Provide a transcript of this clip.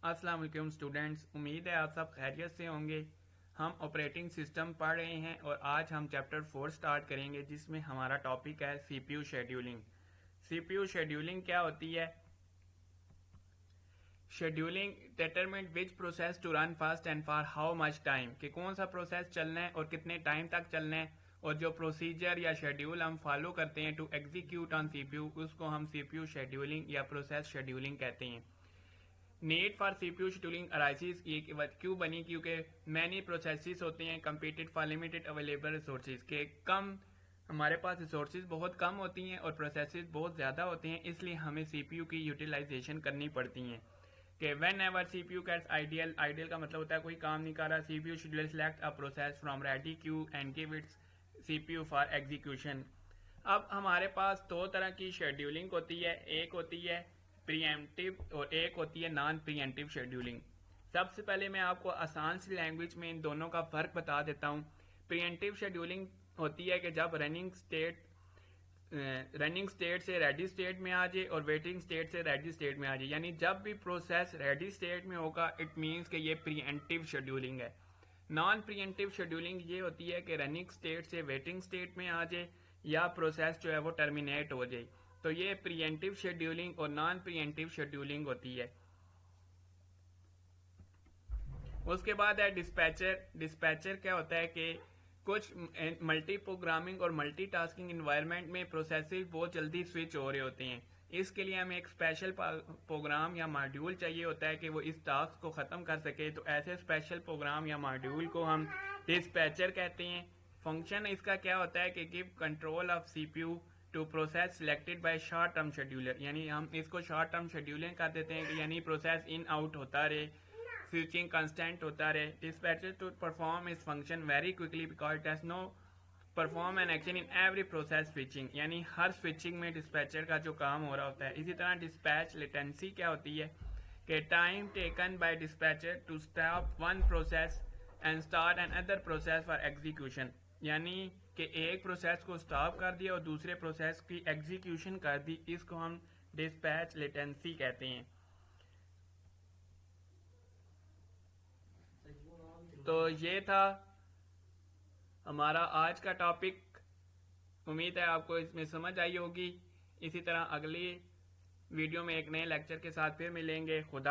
السلام علیکم اسٹوڈینٹس، امید ہے آپ سب خیریت سے ہوں گے۔ ہم آپریٹنگ سسٹم پڑھ رہے ہیں اور آج ہم چیپٹر 4 سٹارٹ کریں گے جس میں ہمارا ٹاپک ہے C P U scheduling. C P U scheduling کیا ہوتی ہے؟ Scheduling determine which process to run fast and for how much time, کہ کون سا پروسیس چلنا ہے اور کتنے ٹائم تک چلنا ہے، اور جو پروسیجر یا شیڈیول ہم فالو کرتے ہیں to execute on C P U, اس کو ہم سی پی یو شیڈیولنگ یا پروسیس شیڈیولنگ کہتے ہیں۔ Need for C P U scheduling arises کیوں بنی؟ کیونکہ مینی پروسیسز ہوتے ہیں competed for limited available resources, کہ کم ہمارے پاس ریسورسز بہت کم ہوتی ہیں اور پروسیسز بہت زیادہ ہوتے ہیں، اس لیے ہمیں سی پی یو کی یوٹیلائزیشن کرنی پڑتی ہیں۔ کہ whenever C P U gets idle کا مطلب ہوتا ہے کوئی کام نہیں کر رہا، C P U scheduler select a process from ready queue and give its C P U for execution. اب ہمارے پاس دو طرح کی شیڈیولنگ ہوتی ہے، ایک ہوتی ہے پری ایمپٹیو اور ایک ہوتی ہے نان پری ایمپٹیو شیڈیولنگ۔ سب سے پہلے میں آپ کو آسان سی لینگویج میں ان دونوں کا فرق بتا دیتا ہوں۔ پری ایمپٹیو شیڈیولنگ ہوتی ہے کہ جب رننگ سٹیٹ سے ریڈی سٹیٹ میں آ جائے اور ویٹنگ سٹیٹ سے ریڈی سٹیٹ میں آ جائے، یعنی جب بھی پروسیس ریڈی سٹیٹ میں ہوگا اٹ مینس کہ یہ پری ایمپٹیو شیڈیولنگ ہے۔ نان پری ایمپٹیو شیڈیولنگ یہ ہوتی ہے کہ رننگ سٹیٹ سے ویٹنگ سٹیٹ میں آ جائے یا پروسیس جو ہے وہ ٹرمینیٹ ہو جائے، تو یہ پری ایمپٹیو شیڈیولنگ اور نان پری ایمپٹیو شیڈیولنگ ہوتی ہے۔ اس کے بعد ہے ڈسپیچر۔ ڈسپیچر کیا ہوتا ہے کہ کچھ ملٹی پروگرامنگ اور ملٹی ٹاسکنگ انوائرمنٹ میں پروسیسز بہت جلدی سوئچ ہو رہے ہوتے ہیں، اس کے لیے ہمیں ایک اسپیشل پروگرام یا ماڈیول چاہیے ہوتا ہے کہ وہ اس ٹاسک کو ختم کر سکے، تو ایسے اسپیشل پروگرام یا ماڈیول کو ہم ڈسپیچر کہتے ہیں۔ فنکشن اس کا کیا ہوتا ہے کہ give control of C P U to process selected by short term scheduler, یعنی ہم اس کو شارٹ ٹرم شیڈیولنگ کر دیتے ہیں کہ یعنی پروسیس ان آؤٹ ہوتا رہے، سوئچنگ کنسٹنٹ ہوتا رہے۔ ڈسپیچر ٹو پرفارم اس function very quickly because it has no perform an action in every process switching, یعنی ہر سوئچنگ میں ڈسپیچر کا جو کام ہو رہا ہوتا ہے۔ اسی طرح ڈسپیچ لیٹنسی کیا ہوتی ہے کہ time taken by dispatcher to stop one process and start another process for execution, یعنی کہ ایک پروسیس کو اسٹاپ کر دیا اور دوسرے پروسیس کی ایگزیکیوشن کر دی، اس کو ہم ڈسپیچ لیٹنسی کہتے ہیں۔ تو یہ تھا ہمارا آج کا ٹاپک، امید ہے آپ کو اس میں سمجھ آئی ہوگی۔ اسی طرح اگلی ویڈیو میں ایک نئے لیکچر کے ساتھ پھر ملیں گے۔ خدا